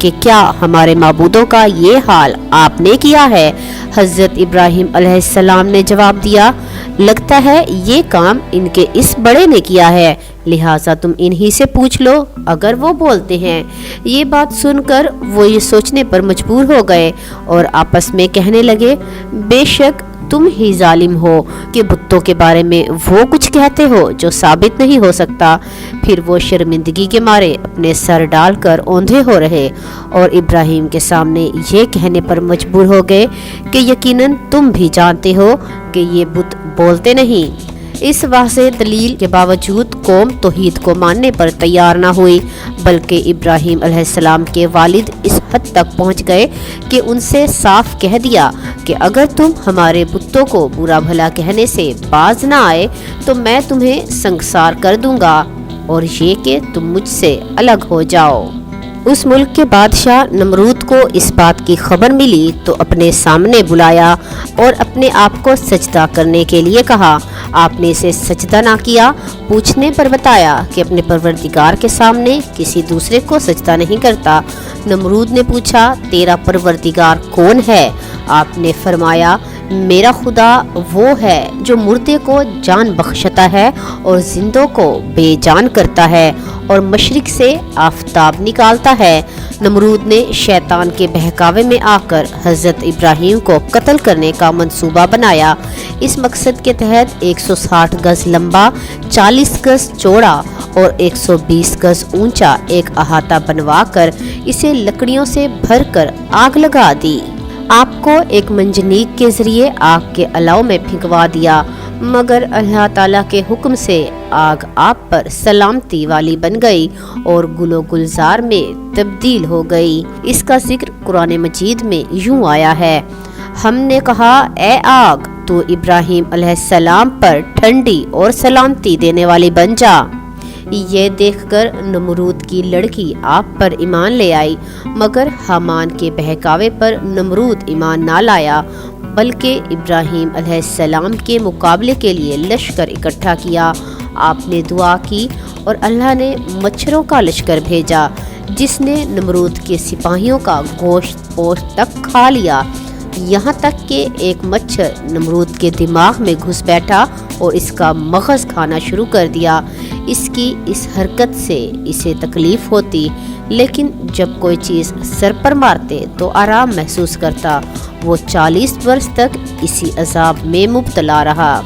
کہ کیا ہمارے معبودوں کا یہ حال آپ نے کیا ہے؟ حضرت ابراہیم علیہ السلام نے جواب دیا، لگتا ہے یہ کام ان کے اس بڑے نے کیا ہے، لہٰذا تم انہی سے پوچھ لو اگر وہ بولتے ہیں۔ یہ بات سن کر وہ یہ سوچنے پر مجبور ہو گئے اور آپس میں کہنے لگے، بے شک تم ہی ظالم ہو کہ بتوں کے بارے میں وہ کچھ کہتے ہو جو ثابت نہیں ہو سکتا۔ پھر وہ شرمندگی کے مارے اپنے سر ڈال کر اوندھے ہو رہے اور ابراہیم کے سامنے یہ کہنے پر مجبور ہو گئے کہ یقیناً تم بھی جانتے ہو کہ یہ بت بولتے نہیں۔ اس واضح دلیل کے باوجود قوم توحید کو ماننے پر تیار نہ ہوئی، بلکہ ابراہیم علیہ السلام کے والد اس حد تک پہنچ گئے کہ ان سے صاف کہہ دیا کہ اگر تم ہمارے بتوں کو برا بھلا کہنے سے باز نہ آئے تو میں تمہیں سنگسار کر دوں گا، اور یہ کہ تم مجھ سے الگ ہو جاؤ۔ اس ملک کے بادشاہ نمرود کو اس بات کی خبر ملی تو اپنے سامنے بلایا اور اپنے آپ کو سجدہ کرنے کے لیے کہا۔ آپ نے اسے سجدہ نہ کیا، پوچھنے پر بتایا کہ اپنے پروردگار کے سامنے کسی دوسرے کو سجدہ نہیں کرتا۔ نمرود نے پوچھا، تیرا پروردگار کون ہے؟ آپ نے فرمایا، میرا خدا وہ ہے جو مردے کو جان بخشتا ہے اور زندوں کو بے جان کرتا ہے اور مشرق سے آفتاب نکالتا ہے۔ نمرود نے شیطان کے بہکاوے میں آ کر حضرت ابراہیم کو قتل کرنے کا منصوبہ بنایا۔ اس مقصد کے تحت 160 گز لمبا، 40 گز چوڑا اور 120 گز اونچا ایک احاطہ بنوا کر اسے لکڑیوں سے بھر کر آگ لگا دی۔ آپ کو ایک منجنیق کے ذریعے آگ کے الاؤ میں پھینکوا دیا، مگر اللہ تعالیٰ کے حکم سے آگ آپ پر سلامتی والی بن گئی اور گل و گلزار میں تبدیل ہو گئی۔ اس کا ذکر قرآن مجید میں یوں آیا ہے، ہم نے کہا اے آگ تو ابراہیم علیہ السلام پر ٹھنڈی اور سلامتی دینے والی بن جا۔ یہ دیکھ کر نمرود کی لڑکی آپ پر ایمان لے آئی، مگر حامان کے بہکاوے پر نمرود ایمان نہ لایا، بلکہ ابراہیم علیہ السلام کے مقابلے کے لیے لشکر اکٹھا کیا۔ آپ نے دعا کی اور اللہ نے مچھروں کا لشکر بھیجا جس نے نمرود کے سپاہیوں کا گوشت پوشت تک کھا لیا، یہاں تک کہ ایک مچھر نمرود کے دماغ میں گھس بیٹھا اور اس کا مغز کھانا شروع کر دیا۔ اس کی اس حرکت سے اسے تکلیف ہوتی، لیکن جب کوئی چیز سر پر مارتے تو آرام محسوس کرتا۔ وہ 40 برس تک اسی عذاب میں مبتلا رہا۔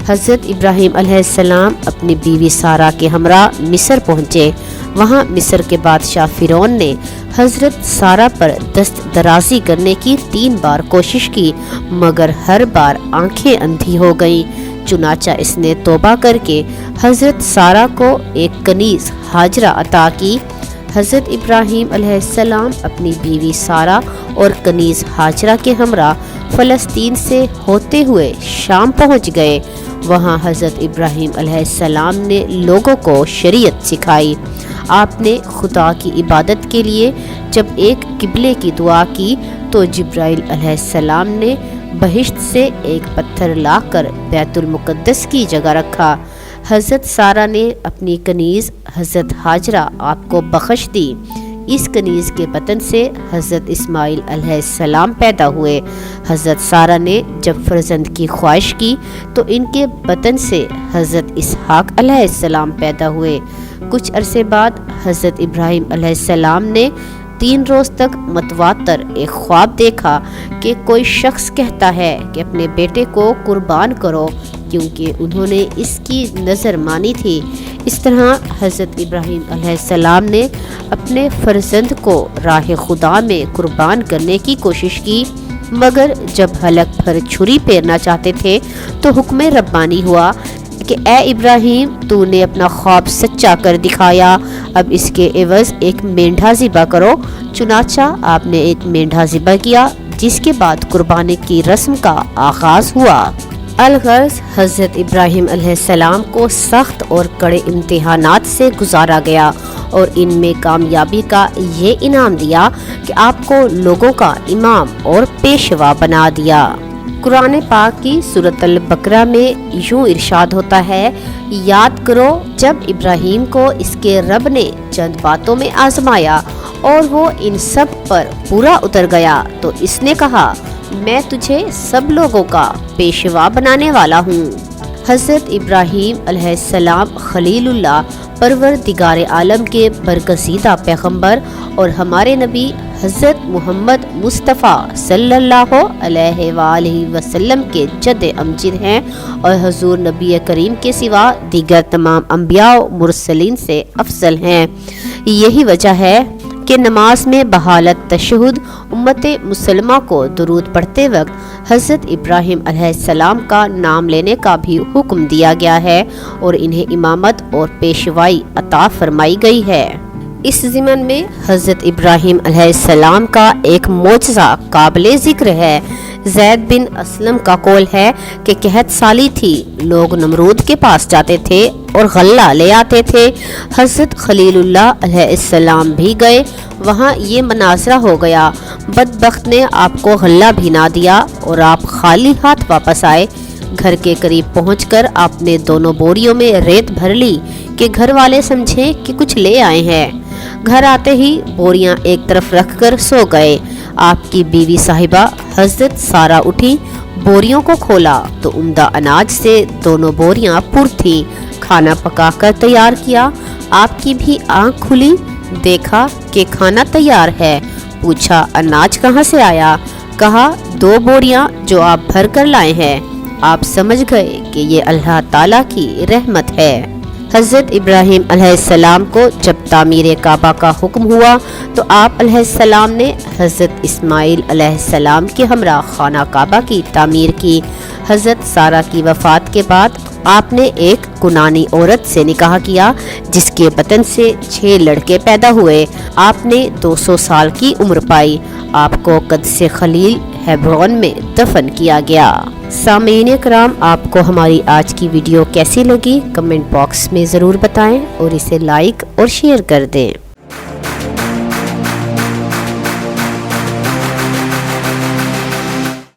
حضرت ابراہیم علیہ السلام اپنی بیوی سارہ کے ہمراہ مصر پہنچے۔ وہاں مصر کے بادشاہ فرعون نے حضرت سارہ پر دست درازی کرنے کی 3 بار کوشش کی، مگر ہر بار آنکھیں اندھی ہو گئیں۔ چنانچہ اس نے توبہ کر کے حضرت سارہ کو ایک کنیز ہاجرہ عطا کی۔ حضرت ابراہیم علیہ السلام اپنی بیوی سارہ اور کنیز ہاجرہ کے ہمراہ فلسطین سے ہوتے ہوئے شام پہنچ گئے۔ وہاں حضرت ابراہیم علیہ السلام نے لوگوں کو شریعت سکھائی۔ آپ نے خدا کی عبادت کے لیے جب ایک قبلے کی دعا کی تو جبرائیل علیہ السلام نے بہشت سے ایک پتھر لا کر بیت المقدس کی جگہ رکھا۔ حضرت سارہ نے اپنی کنیز حضرت ہاجرہ آپ کو بخش دی۔ اس کنیز کے بطن سے حضرت اسماعیل علیہ السلام پیدا ہوئے۔ حضرت سارہ نے جب فرزند کی خواہش کی تو ان کے بطن سے حضرت اسحاق علیہ السلام پیدا ہوئے۔ کچھ عرصے بعد حضرت ابراہیم علیہ السلام نے 3 روز تک متواتر ایک خواب دیکھا کہ کوئی شخص کہتا ہے کہ اپنے بیٹے کو قربان کرو، کیونکہ انہوں نے اس کی نظر مانی تھی۔ اس طرح حضرت ابراہیم علیہ السلام نے اپنے فرزند کو راہ خدا میں قربان کرنے کی کوشش کی، مگر جب حلق پر چھری پھیرنا چاہتے تھے تو حکم ربانی ہوا کہ اے ابراہیم تو نے اپنا خواب سچا کر دکھایا، اب اس کے عوض ایک مینڈھا ذبح کرو۔ چنانچہ آپ نے ایک مینڈھا ذبح کیا، جس کے بعد قربانی کی رسم کا آغاز ہوا۔ الغرض حضرت ابراہیم علیہ السلام کو سخت اور کڑے امتحانات سے گزارا گیا اور ان میں کامیابی کا یہ انعام دیا کہ آپ کو لوگوں کا امام اور پیشوا بنا دیا۔ قرآن پاک کی سورۃ البقرہ میں یوں ارشاد ہوتا ہے، یاد کرو جب ابراہیم کو اس کے رب نے چند باتوں میں آزمایا اور وہ ان سب پر پورا اتر گیا تو اس نے کہا میں تجھے سب لوگوں کا پیشوا بنانے والا ہوں۔ حضرت ابراہیم علیہ السلام خلیل اللہ پروردگار عالم کے برگزیدہ پیغمبر اور ہمارے نبی حضرت محمد مصطفیٰ صلی اللہ علیہ وآلہ وسلم کے جد امجد ہیں اور حضور نبی کریم کے سوا دیگر تمام انبیاء و مرسلین سے افضل ہیں۔ یہی وجہ ہے کہ نماز میں بحالت تشہد امت مسلمہ کو درود پڑھتے وقت حضرت ابراہیم علیہ السلام کا نام لینے کا بھی حکم دیا گیا ہے اور انہیں امامت اور پیشوائی عطا فرمائی گئی ہے۔ اس ضمن میں حضرت ابراہیم علیہ السلام کا ایک معجزہ قابل ذکر ہے۔ زید بن اسلم کا قول ہے کہ قحط سالی تھی، لوگ نمرود کے پاس جاتے تھے اور غلہ لے آتے تھے۔ حضرت خلیل اللہ علیہ السلام بھی گئے، وہاں یہ مناظرہ ہو گیا، بدبخت نے آپ کو غلہ بھی نہ دیا اور آپ خالی ہاتھ واپس آئے۔ گھر کے قریب پہنچ کر آپ نے دونوں بوریوں میں ریت بھر لی کہ گھر والے سمجھیں کہ کچھ لے آئے ہیں۔ گھر آتے ہی بوریاں ایک طرف رکھ کر سو گئے۔ آپ کی بیوی صاحبہ حضرت سارہ اٹھی، بوریوں کو کھولا تو عمدہ اناج سے دونوں بوریاں پر تھیں۔ کھانا پکا کر تیار کیا، آپ کی بھی آنکھ کھلی، دیکھا کہ کھانا تیار ہے۔ پوچھا اناج کہاں سے آیا؟ کہا 2 بوریاں جو آپ بھر کر لائے ہیں۔ آپ سمجھ گئے کہ یہ اللہ تعالیٰ کی رحمت ہے۔ حضرت ابراہیم علیہ السلام کو جب تعمیر کعبہ کا حکم ہوا تو آپ علیہ السلام نے حضرت اسماعیل علیہ السلام کے ہمراہ خانہ کعبہ کی تعمیر کی۔ حضرت سارہ کی وفات کے بعد آپ نے ایک کنانی عورت سے نکاح کیا جس کے بطن سے 6 لڑکے پیدا ہوئے۔ آپ نے 200 سال کی عمر پائی۔ آپ کو قدس خلیل ہیبرون میں دفن کیا گیا۔ سامعین کرام، آپ کو ہماری آج کی ویڈیو کیسی لگی کمنٹ باکس میں ضرور بتائیں اور اسے لائک اور شیئر کر دیں۔